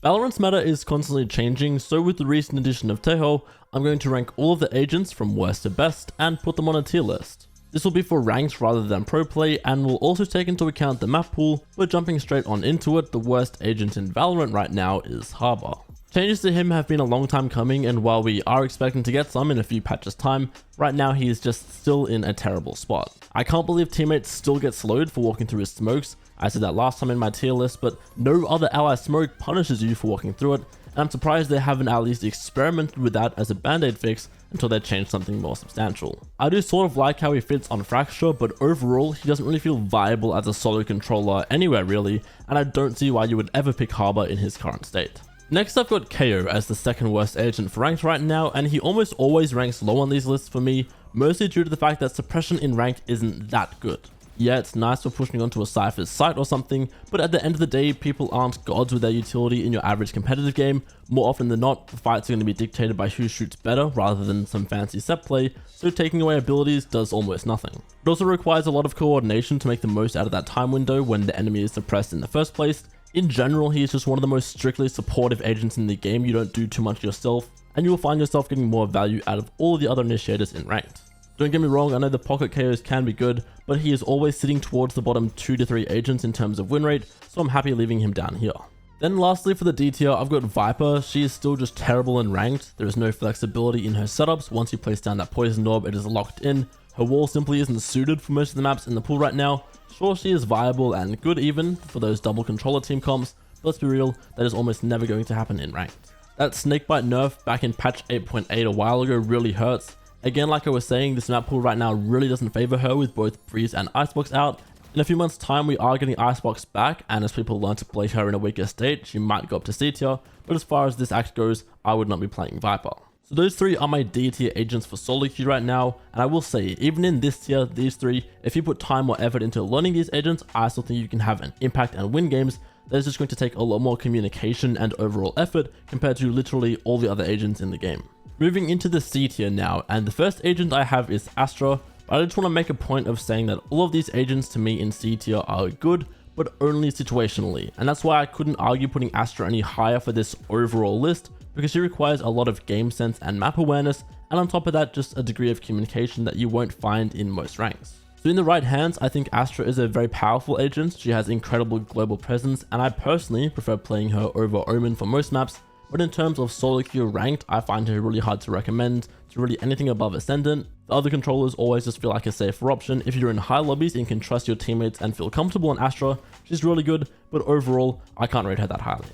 Valorant's meta is constantly changing, so with the recent addition of Tejo, I'm going to rank all of the agents from worst to best and put them on a tier list. This will be for ranks rather than pro play and will also take into account the map pool, but jumping straight on into it, the worst agent in Valorant right now is Harbor. Changes to him have been a long time coming, and while we are expecting to get some in a few patches time, right now he is just still in a terrible spot. I can't believe teammates still get slowed for walking through his smokes. I said that last time in my tier list, but no other ally smoke punishes you for walking through it, and I'm surprised they haven't at least experimented with that as a band-aid fix until they change something more substantial. I do sort of like how he fits on Fracture, but overall he doesn't really feel viable as a solo controller anywhere really, and I don't see why you would ever pick Harbor in his current state. Next I've got KO as the second worst agent for ranked right now, and he almost always ranks low on these lists for me, mostly due to the fact that suppression in ranked isn't that good. Yeah, it's nice for pushing onto a Cypher's site or something, but at the end of the day, people aren't gods with their utility in your average competitive game. More often than not, the fights are going to be dictated by who shoots better rather than some fancy set play, so taking away abilities does almost nothing. It also requires a lot of coordination to make the most out of that time window when the enemy is suppressed in the first place. In general, he is just one of the most strictly supportive agents in the game. You don't do too much yourself, and you will find yourself getting more value out of all the other initiators in ranked. Don't get me wrong, I know the pocket KOs can be good, but he is always sitting towards the bottom 2 to 3 agents in terms of win rate, so I'm happy leaving him down here. Then lastly for the D tier, I've got Viper. She is still just terrible in ranked. There is no flexibility in her setups. Once you place down that poison orb, it is locked in. Her wall simply isn't suited for most of the maps in the pool right now. Sure, she is viable and good even for those double controller team comps, but let's be real, that is almost never going to happen in ranked. That snakebite nerf back in patch 8.8 a while ago really hurts. Again, like I was saying, this map pool right now really doesn't favor her with both Breeze and Icebox out. In a few months time, we are getting Icebox back, and as people learn to play her in a weaker state, she might go up to C tier, but as far as this act goes, I would not be playing Viper. So those 3 are my D tier agents for solo queue right now, and I will say, even in this tier, these 3, if you put time or effort into learning these agents, I still think you can have an impact and win games. That is just going to take a lot more communication and overall effort compared to literally all the other agents in the game. Moving into the C tier now, and the first agent I have is Astra, but I just want to make a point of saying that all of these agents to me in C tier are good, but only situationally, and that's why I couldn't argue putting Astra any higher for this overall list, because she requires a lot of game sense and map awareness, and on top of that, just a degree of communication that you won't find in most ranks. So in the right hands, I think Astra is a very powerful agent. She has incredible global presence, and I personally prefer playing her over Omen for most maps. But in terms of solo queue ranked, I find her really hard to recommend to really anything above Ascendant. The other controllers always just feel like a safer option. If you're in high lobbies and can trust your teammates and feel comfortable on Astra, she's really good, but overall, I can't rate her that highly.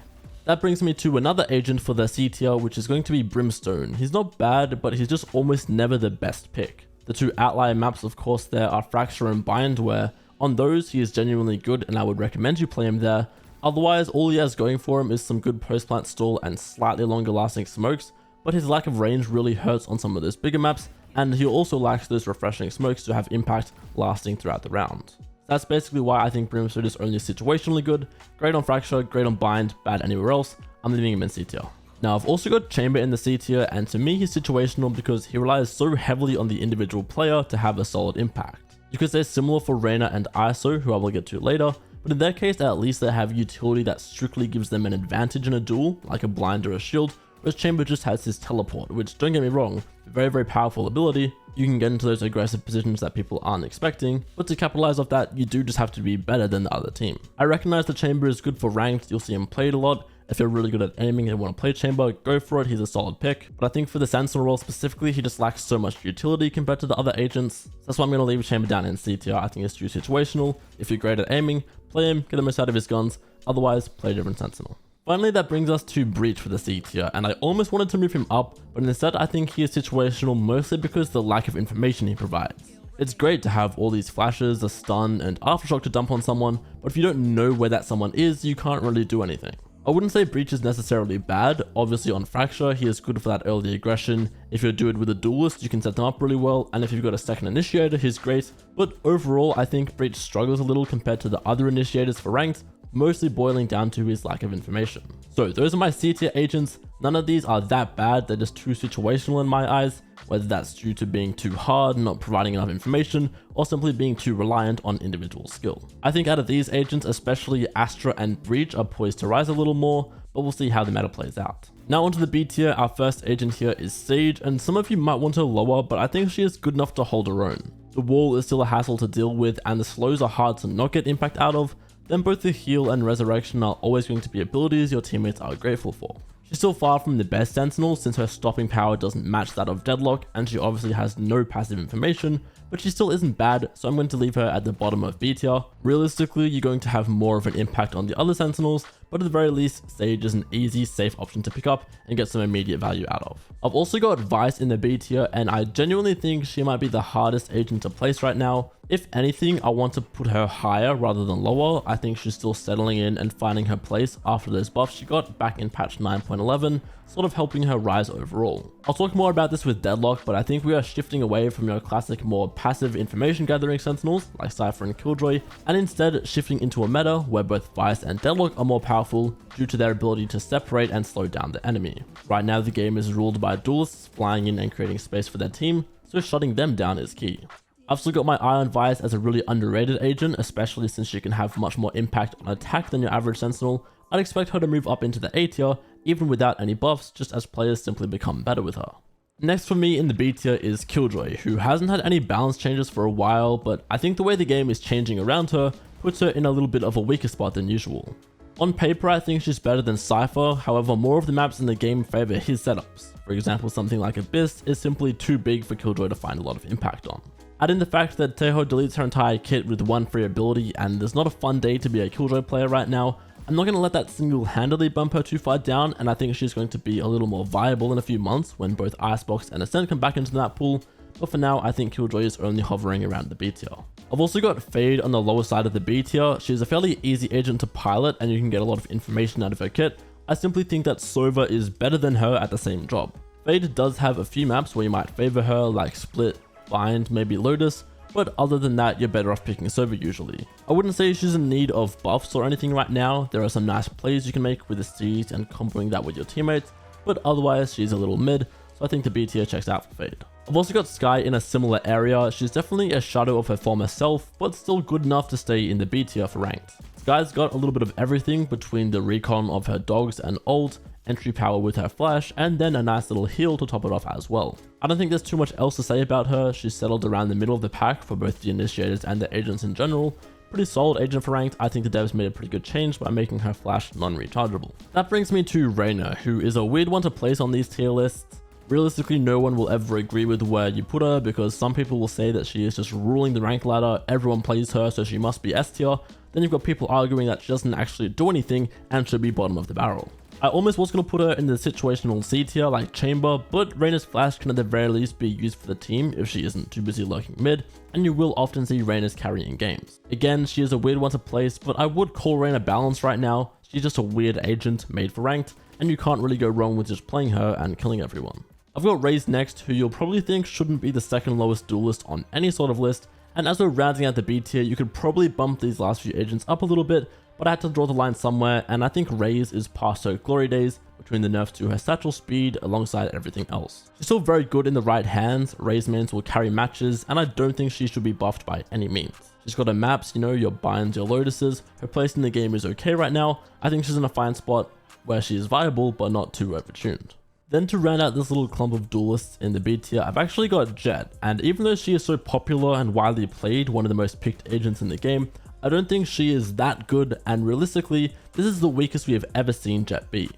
That brings me to another agent for the C tier, which is going to be Brimstone. He's not bad, but he's just almost never the best pick. The 2 outlier maps, of course, there are Fracture and Bind, where on those he is genuinely good and I would recommend you play him there. Otherwise, all he has going for him is some good post-plant stall and slightly longer lasting smokes, but his lack of range really hurts on some of those bigger maps, and he also lacks those refreshing smokes to have impact lasting throughout the round. That's basically why I think Brimstone is only situationally good, great on Fracture, great on Bind, bad anywhere else. I'm leaving him in C tier. Now I've also got Chamber in the C tier, and to me he's situational because he relies so heavily on the individual player to have a solid impact. You could say similar for Reyna and ISO, who I will get to later, but in their case at least they have utility that strictly gives them an advantage in a duel, like a blind or a shield, whereas Chamber just has his teleport, which, don't get me wrong, very powerful ability. You can get into those aggressive positions that people aren't expecting, but to capitalize off that, you do just have to be better than the other team. I recognize the Chamber is good for ranked, you'll see him played a lot. If you're really good at aiming and want to play Chamber, go for it, he's a solid pick. But I think for the Sentinel role specifically, he just lacks so much utility compared to the other agents. That's why I'm going to leave Chamber down in C tier. I think it's too situational. If you're great at aiming, play him, get the most out of his guns. Otherwise, play a different Sentinel. Finally, that brings us to Breach for the C tier, and I almost wanted to move him up, but instead I think he is situational mostly because of the lack of information he provides. It's great to have all these flashes, a stun, and aftershock to dump on someone, but if you don't know where that someone is, you can't really do anything. I wouldn't say Breach is necessarily bad. Obviously on Fracture, he is good for that early aggression. If you're dude with a duelist, you can set them up really well, and if you've got a second initiator, he's great. But overall, I think Breach struggles a little compared to the other initiators for ranked, mostly boiling down to his lack of information. So those are my C tier agents. None of these are that bad, they're just too situational in my eyes, whether that's due to being too hard, not providing enough information, or simply being too reliant on individual skill. I think out of these agents, especially Astra and Breach are poised to rise a little more, but we'll see how the meta plays out. Now onto the B tier. Our first agent here is Sage, and some of you might want her lower, but I think she is good enough to hold her own. The wall is still a hassle to deal with, and the slows are hard to not get impact out of. Then both the heal and resurrection are always going to be abilities your teammates are grateful for. She's still far from the best sentinel since her stopping power doesn't match that of Deadlock, and she obviously has no passive information, but she still isn't bad, so I'm going to leave her at the bottom of B tier. Realistically, you're going to have more of an impact on the other sentinels, but at the very least, Sage is an easy, safe option to pick up and get some immediate value out of. I've also got Vyse in the B tier, and I genuinely think she might be the hardest agent to place right now. If anything, I want to put her higher rather than lower. I think she's still settling in and finding her place after those buffs she got back in patch 9.11, sort of helping her rise overall. I'll talk more about this with Deadlock, but I think we are shifting away from your classic more passive information gathering sentinels like Cypher and Killjoy, and instead shifting into a meta where both Vyse and Deadlock are more powerful due to their ability to separate and slow down the enemy. Right now the game is ruled by duelists flying in and creating space for their team, so shutting them down is key. I've still got my eye on Vyse as a really underrated agent, especially since she can have much more impact on attack than your average sentinel. I'd expect her to move up into the A tier, even without any buffs, just as players simply become better with her. Next for me in the B tier is Killjoy, who hasn't had any balance changes for a while, but I think the way the game is changing around her puts her in a little bit of a weaker spot than usual. On paper, I think she's better than Cypher, however more of the maps in the game favor his setups. For example, something like Abyss is simply too big for Killjoy to find a lot of impact on. Add in the fact that Tejo deletes her entire kit with one free ability, and there's not a fun day to be a Killjoy player right now. I'm not going to let that single-handedly bump her too far down, and I think she's going to be a little more viable in a few months when both Icebox and Ascent come back into that pool, but for now I think Killjoy is only hovering around the B tier. I've also got Fade on the lower side of the B tier. She's a fairly easy agent to pilot and you can get a lot of information out of her kit. I simply think that Sova is better than her at the same job. Fade does have a few maps where you might favor her, like Split, Bind, maybe Lotus, but other than that you're better off picking Sova usually. I wouldn't say she's in need of buffs or anything right now. There are some nice plays you can make with the Siege and comboing that with your teammates, but otherwise she's a little mid, so I think the B tier checks out for Fade. I've also got Skye in a similar area. She's definitely a shadow of her former self, but still good enough to stay in the B tier for ranked. Skye's got a little bit of everything between the recon of her dogs and ult, entry power with her flash, and then a nice little heal to top it off as well. I don't think there's too much else to say about her. She's settled around the middle of the pack for both the initiators and the agents in general. Pretty solid agent for ranked. I think the devs made a pretty good change by making her flash non-rechargeable. That brings me to Reyna, who is a weird one to place on these tier lists. Realistically, no one will ever agree with where you put her because some people will say that she is just ruling the rank ladder, everyone plays her so she must be S tier. Then you've got people arguing that she doesn't actually do anything and should be bottom of the barrel. I almost was going to put her in the situational C tier like Chamber, but Reyna's flash can at the very least be used for the team if she isn't too busy lurking mid, and you will often see Reyna's carrying games. Again, she is a weird one to place, but I would call Reyna balanced right now. She's just a weird agent made for ranked, and you can't really go wrong with just playing her and killing everyone. I've got Raze next, who you'll probably think shouldn't be the second lowest duelist on any sort of list, and as we're rounding out the B tier, you could probably bump these last few agents up a little bit, but I had to draw the line somewhere, and I think Raze is past her glory days between the nerfs to her satchel speed alongside everything else. She's still very good in the right hands, Raze mains will carry matches, and I don't think she should be buffed by any means. She's got her maps, you know, your binds, your lotuses, her place in the game is okay right now. I think she's in a fine spot where she is viable but not too overtuned. Then to round out this little clump of duelists in the B tier, I've actually got Jett, and even though she is so popular and widely played, one of the most picked agents in the game, I don't think she is that good, and realistically, this is the weakest we have ever seen Jett be.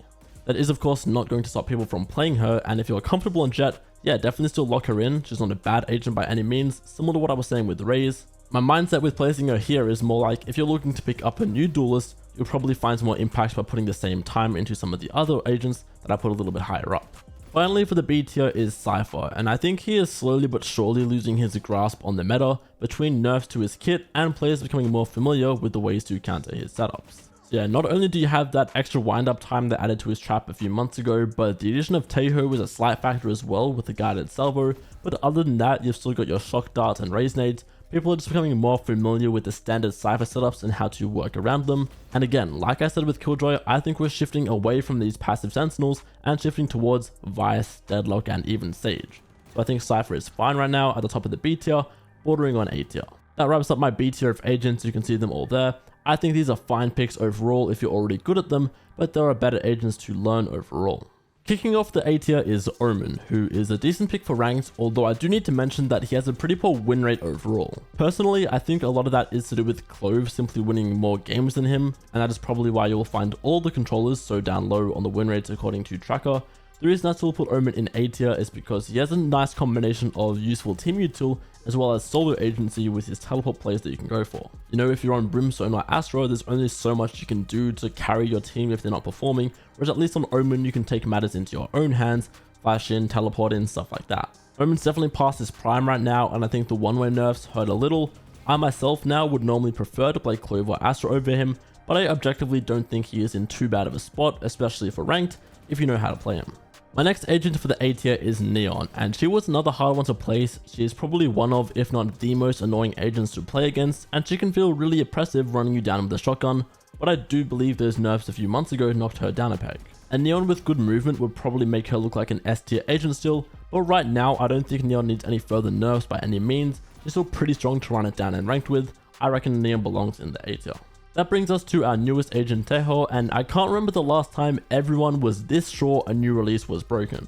That is of course not going to stop people from playing her, and if you're comfortable on Jett, yeah, definitely still lock her in. She's not a bad agent by any means, similar to what I was saying with Raze. My mindset with placing her here is more like, if you're looking to pick up a new duelist, you'll probably find some more impact by putting the same time into some of the other agents that I put a little bit higher up. Finally for the B tier is Cypher, and I think he is slowly but surely losing his grasp on the meta between nerfs to his kit and players becoming more familiar with the ways to counter his setups. So yeah, not only do you have that extra wind up time that added to his trap a few months ago, but the addition of Tejo was a slight factor as well with the guided salvo, but other than that you've still got your shock darts and raise nades. People are just becoming more familiar with the standard Cypher setups and how to work around them. And again, like I said with Killjoy, I think we're shifting away from these passive sentinels and shifting towards Vyse, Deadlock, and even Sage. So I think Cypher is fine right now at the top of the B tier, bordering on A tier. That wraps up my B tier of agents, you can see them all there. I think these are fine picks overall if you're already good at them, but there are better agents to learn overall. Kicking off the A tier is Omen, who is a decent pick for ranked, although I do need to mention that he has a pretty poor win rate overall. Personally, I think a lot of that is to do with Clove simply winning more games than him, and that is probably why you'll find all the controllers so down low on the win rates according to Tracker. The reason I still put Omen in A tier is because he has a nice combination of useful team util as well as solo agency with his teleport plays that you can go for. You know, if you're on Brimstone or Astra, there's only so much you can do to carry your team if they're not performing, whereas at least on Omen you can take matters into your own hands, flash in, teleport in, stuff like that. Omen's definitely past his prime right now, and I think the one-way nerfs hurt a little. I myself now would normally prefer to play Clove or Astra over him, but I objectively don't think he is in too bad of a spot, especially for ranked, if you know how to play him. My next agent for the A tier is Neon, and she was another hard one to place. She is probably one of, if not the most annoying agents to play against, and she can feel really oppressive running you down with a shotgun, but I do believe those nerfs a few months ago knocked her down a peg. And Neon with good movement would probably make her look like an S tier agent still, but right now I don't think Neon needs any further nerfs by any means. She's still pretty strong to run it down and ranked with. I reckon Neon belongs in the A tier. That brings us to our newest agent Tejo, and I can't remember the last time everyone was this sure a new release was broken.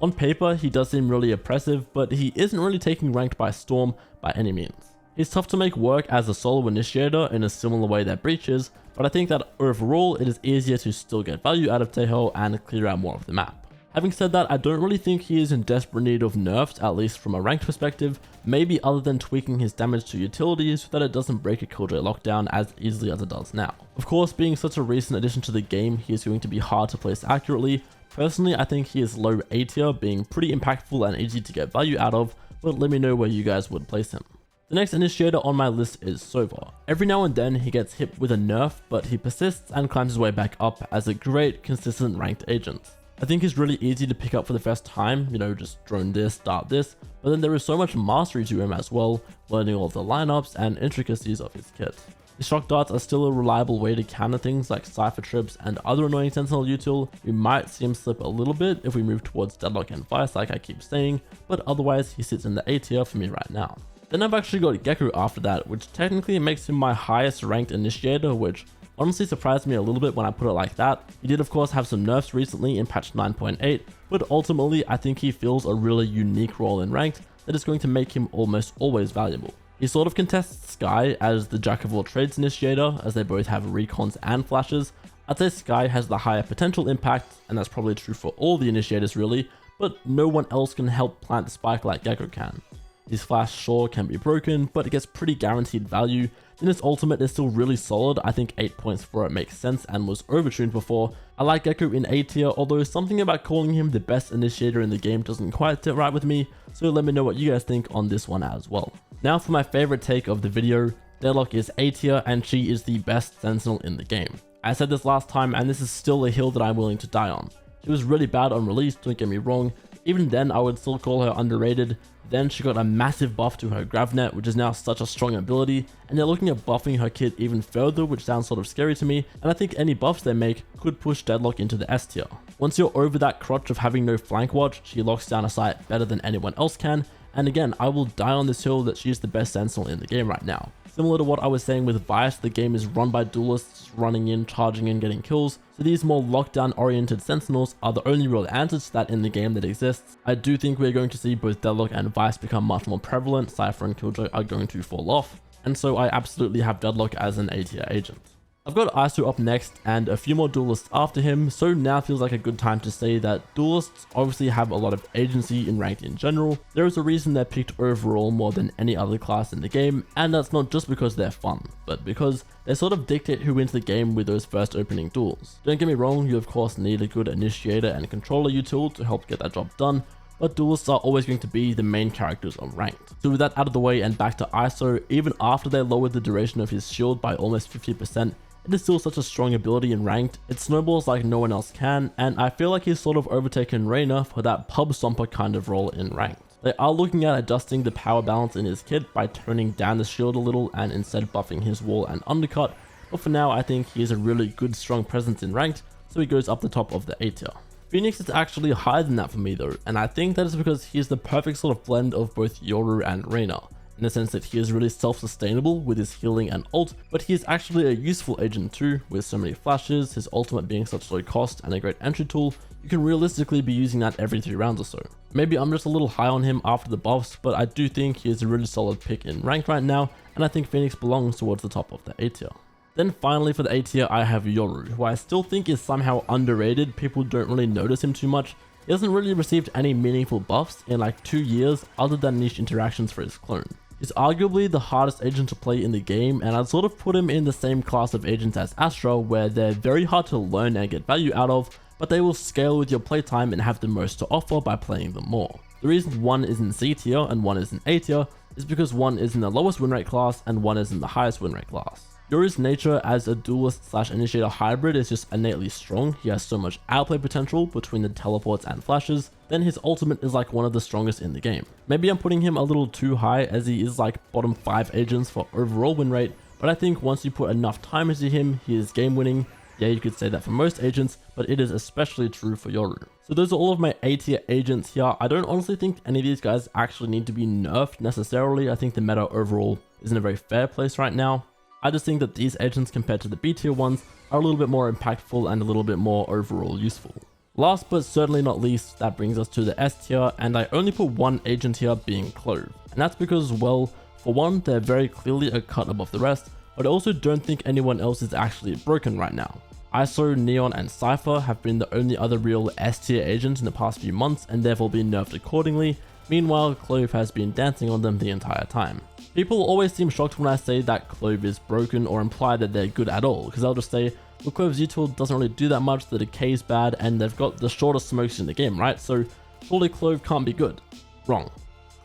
On paper, he does seem really oppressive, but he isn't really taking ranked by storm by any means. He's tough to make work as a solo initiator in a similar way that Breach is, but I think that overall it is easier to still get value out of Tejo and clear out more of the map. Having said that, I don't really think he is in desperate need of nerfs, at least from a ranked perspective, maybe other than tweaking his damage to utilities so that it doesn't break a Killjoy lockdown as easily as it does now. Of course, being such a recent addition to the game, he is going to be hard to place accurately. Personally, I think he is low A tier, being pretty impactful and easy to get value out of, but let me know where you guys would place him. The next initiator on my list is Sova. Every now and then he gets hit with a nerf, but he persists and climbs his way back up as a great, consistent ranked agent. I think it's really easy to pick up for the first time, you know, just drone this, start this, but then there is so much mastery to him as well, learning all the lineups and intricacies of his kit. His shock darts are still a reliable way to counter things like Cypher trips and other annoying sentinel util. We might see him slip a little bit if we move towards Deadlock and Vyse like I keep saying, but otherwise he sits in the A tier for me right now. Then I've actually got Gekko after that, which technically makes him my highest ranked initiator, which honestly surprised me a little bit when I put it like that. He did of course have some nerfs recently in patch 9.8, but ultimately I think he fills a really unique role in ranked that is going to make him almost always valuable. He sort of contests Skye as the jack of all trades initiator, as they both have recons and flashes. I'd say Skye has the higher potential impact, and that's probably true for all the initiators really, but no one else can help plant the spike like Gekko can. His flash sure can be broken, but it gets pretty guaranteed value. Then his ultimate is still really solid. I think 8 points for it makes sense and was overtuned before. I like Gekko in A tier, although something about calling him the best initiator in the game doesn't quite sit right with me, so let me know what you guys think on this one as well. Now for my favorite take of the video, Deadlock is A tier and she is the best sentinel in the game. I said this last time and this is still a hill that I'm willing to die on. She was really bad on release, don't get me wrong. Even then I would still call her underrated. Then she got a massive buff to her Gravnet, which is now such a strong ability, and they're looking at buffing her kit even further, which sounds sort of scary to me, and I think any buffs they make could push Deadlock into the S tier. Once you're over that crotch of having no flank watch, she locks down a site better than anyone else can, and again, I will die on this hill that she's the best sentinel in the game right now. Similar to what I was saying with Vyse, the game is run by duelists running in, charging in, getting kills, so these more lockdown oriented sentinels are the only real answers to that in the game that exists. I do think we're going to see both Deadlock and Vyse become much more prevalent. Cypher and Killjoy are going to fall off, and so I absolutely have Deadlock as an A tier agent. I've got Astra up next and a few more duelists after him, so now feels like a good time to say that duelists obviously have a lot of agency in ranked in general. There is a reason they're picked overall more than any other class in the game, and that's not just because they're fun, but because they sort of dictate who wins the game with those first opening duels. Don't get me wrong, you of course need a good initiator and controller util to help get that job done, but duelists are always going to be the main characters of ranked. So with that out of the way and back to ISO, even after they lowered the duration of his shield by almost 50%, it is still such a strong ability in ranked. It snowballs like no one else can, and I feel like he's sort of overtaken Reyna for that pub stomper kind of role in ranked. They are looking at adjusting the power balance in his kit by toning down the shield a little and instead buffing his wall and undercut, but for now I think he is a really good strong presence in ranked, so he goes up the top of the A tier. Phoenix is actually higher than that for me though, and I think that is because he is the perfect sort of blend of both Yoru and Reyna. in the sense that he is really self-sustainable with his healing and ult, but he is actually a useful agent too, with so many flashes, his ultimate being such low cost and a great entry tool. You can realistically be using that every 3 rounds or so. Maybe I'm just a little high on him after the buffs, but I do think he is a really solid pick in ranked right now, and I think Phoenix belongs towards the top of the A tier. Then finally for the A tier, I have Yoru, who I still think is somehow underrated. People don't really notice him too much. He hasn't really received any meaningful buffs in like 2 years other than niche interactions for his clone. He's arguably the hardest agent to play in the game, and I'd sort of put him in the same class of agents as Astra, where they're very hard to learn and get value out of, but they will scale with your playtime and have the most to offer by playing them more. The reason one is in C tier and one is in A tier is because one is in the lowest win rate class and one is in the highest win rate class. Yoru's nature as a duelist / initiator hybrid is just innately strong. He has so much outplay potential between the teleports and flashes. Then his ultimate is like one of the strongest in the game. Maybe I'm putting him a little too high, as he is like bottom 5 agents for overall win rate, but I think once you put enough time into him, he is game winning. Yeah, you could say that for most agents, but it is especially true for Yoru. So those are all of my A tier agents here. I don't honestly think any of these guys actually need to be nerfed necessarily. I think the meta overall is in a very fair place right now. I just think that these agents compared to the B tier ones are a little bit more impactful and a little bit more overall useful. Last but certainly not least, that brings us to the S tier, and I only put one agent here, being Clove. And that's because, well, for one, they're very clearly a cut above the rest, but I also don't think anyone else is actually broken right now. ISO, Neon and Cypher have been the only other real S tier agents in the past few months and therefore been nerfed accordingly. Meanwhile, Clove has been dancing on them the entire time. People always seem shocked when I say that Clove is broken or imply that they're good at all, because I'll just say, well, Clove's util doesn't really do that much, the decay is bad, and they've got the shortest smokes in the game, right? So surely Clove can't be good. Wrong.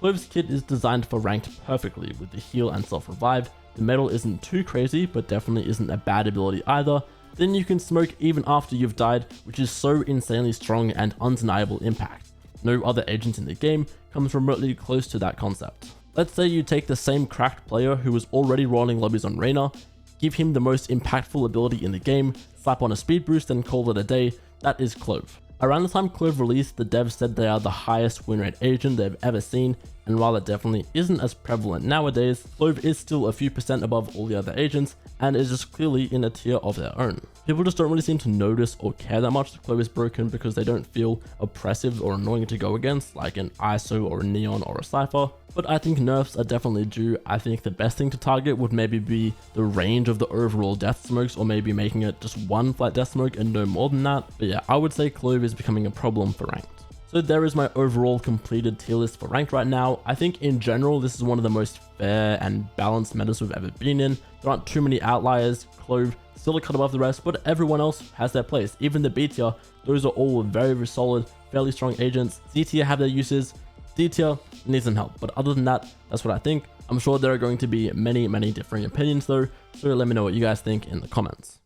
Clove's kit is designed for ranked perfectly with the heal and self-revive. The metal isn't too crazy, but definitely isn't a bad ability either. Then you can smoke even after you've died, which is so insanely strong and undeniable impact. No other agent in the game comes remotely close to that concept. Let's say you take the same cracked player who was already rolling lobbies on Reyna, give him the most impactful ability in the game, slap on a speed boost and call it a day. That is Clove. Around the time Clove released, the devs said they are the highest win rate agent they've ever seen, and while it definitely isn't as prevalent nowadays, Clove is still a few percent above all the other agents and is just clearly in a tier of their own. People just don't really seem to notice or care that much that Clove is broken because they don't feel oppressive or annoying to go against, like an ISO or a Neon or a Cypher. But I think nerfs are definitely due. I think the best thing to target would maybe be the range of the overall death smokes, or maybe making it just one flat death smoke and no more than that. But yeah, I would say Clove is becoming a problem for ranked. So there is my overall completed tier list for ranked right now. I think in general, this is one of the most fair and balanced metas we've ever been in. There aren't too many outliers. Clove still a cut above the rest, but everyone else has their place. Even the B tier, those are all very solid, fairly strong agents. C tier have their uses. D tier needs some help, but other than that, that's what I think. I'm sure there are going to be many differing opinions though, so let me know what you guys think in the comments.